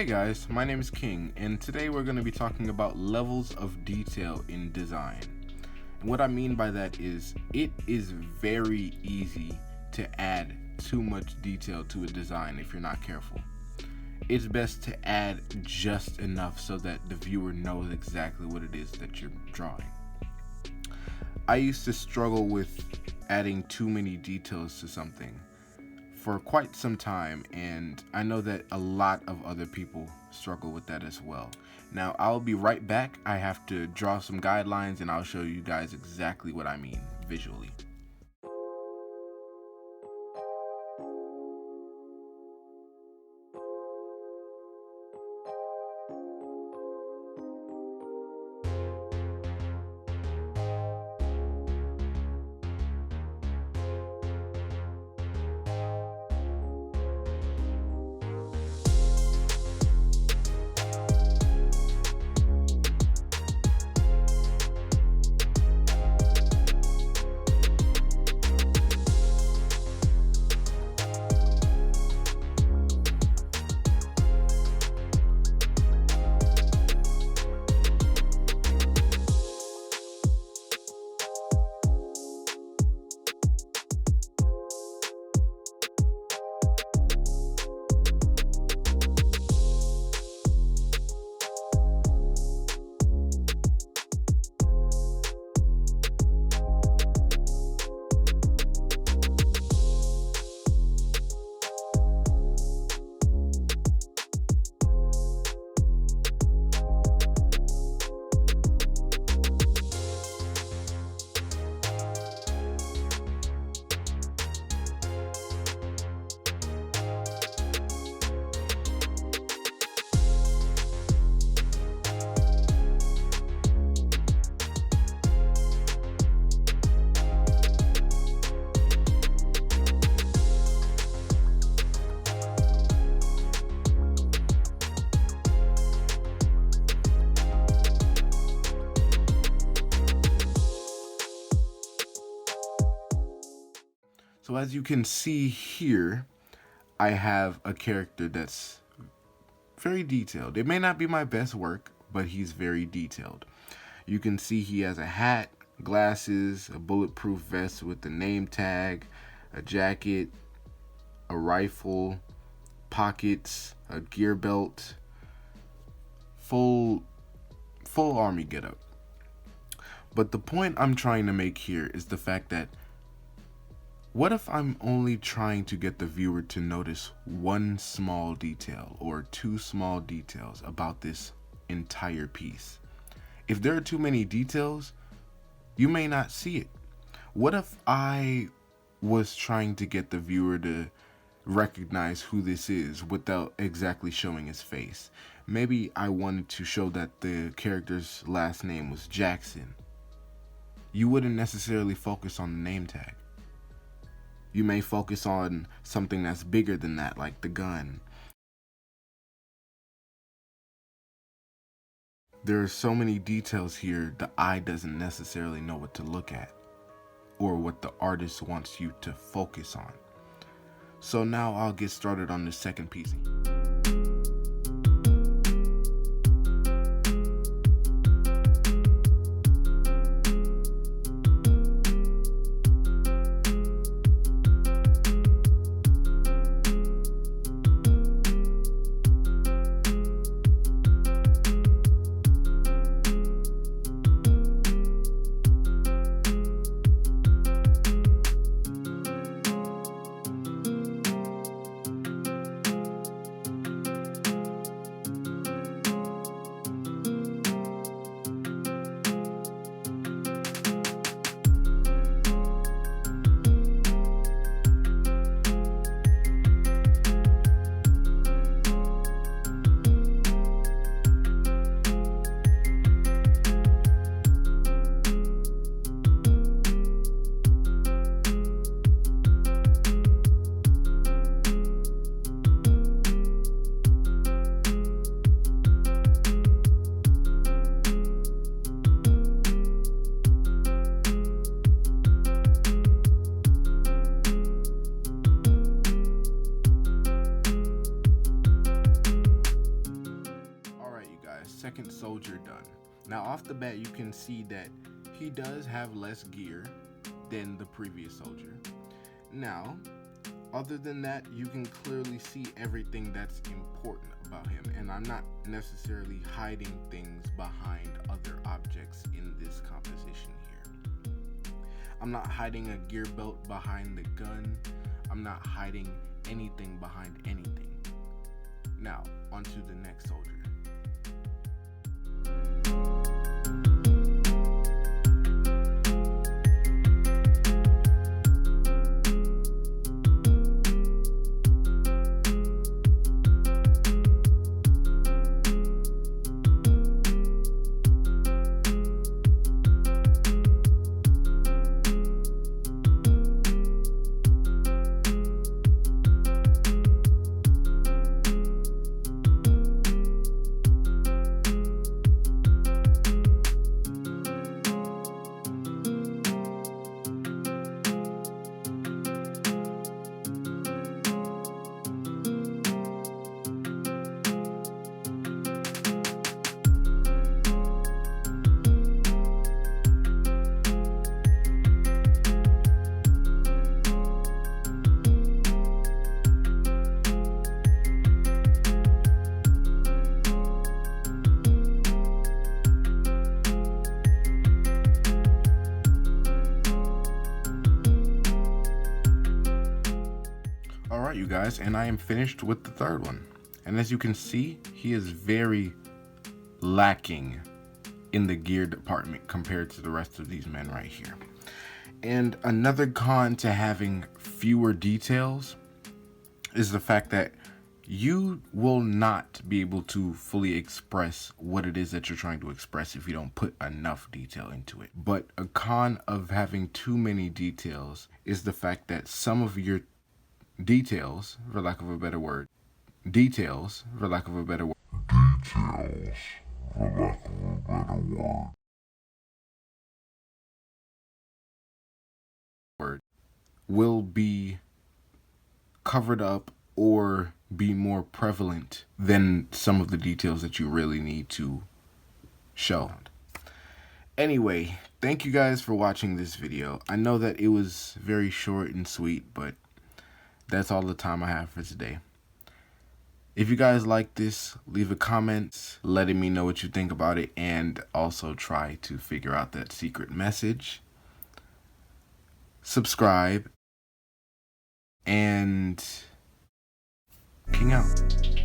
Hey guys, my name is Kyng, and today we're going to be talking about levels of detail in design. And what I mean by that is, it is very easy to add too much detail to a design if you're not careful. It's best to add just enough so that the viewer knows exactly what it is that you're drawing. I used to struggle with adding too many details to something for quite some time, and I know that a lot of other people struggle with that as well. Now, I'll be right back. I have to draw some guidelines and I'll show you guys exactly what I mean visually. So as you can see here, I have a character that's very detailed. It may not be my best work, but he's very detailed. You can see he has a hat, glasses, a bulletproof vest with the name tag, a jacket, a rifle, pockets, a gear belt, full army getup. But the point I'm trying to make here is the fact that what if I'm only trying to get the viewer to notice one small detail or two small details about this entire piece? If there are too many details, you may not see it. What if I was trying to get the viewer to recognize who this is without exactly showing his face? Maybe I wanted to show that the character's last name was Jackson. You wouldn't necessarily focus on the name tag. You may focus on something that's bigger than that, like the gun. There are so many details here, the eye doesn't necessarily know what to look at or what the artist wants you to focus on. So now I'll get started on the second piece. soldier done. Now off the bat you can see that he does have less gear than the previous soldier. Now, other than that, you can clearly see everything that's important about him, and I'm not necessarily hiding things behind other objects in this composition here. I'm not hiding a gear belt behind the gun. I'm not hiding anything behind anything. Now, onto the next soldier. Alright you guys, and I am finished with the third one. And as you can see, he is very lacking in the gear department compared to the rest of these men right here. And another con to having fewer details is the fact that you will not be able to fully express what it is that you're trying to express if you don't put enough detail into it. But a con of having too many details is the fact that some of your details, for lack of a better word, will be covered up or be more prevalent than some of the details that you really need to show. Anyway, thank you guys for watching this video. I know that it was very short and sweet, but that's all the time I have for today. If you guys like this, leave a comment letting me know what you think about it, and also try to figure out that secret message. Subscribe, and Kyng out.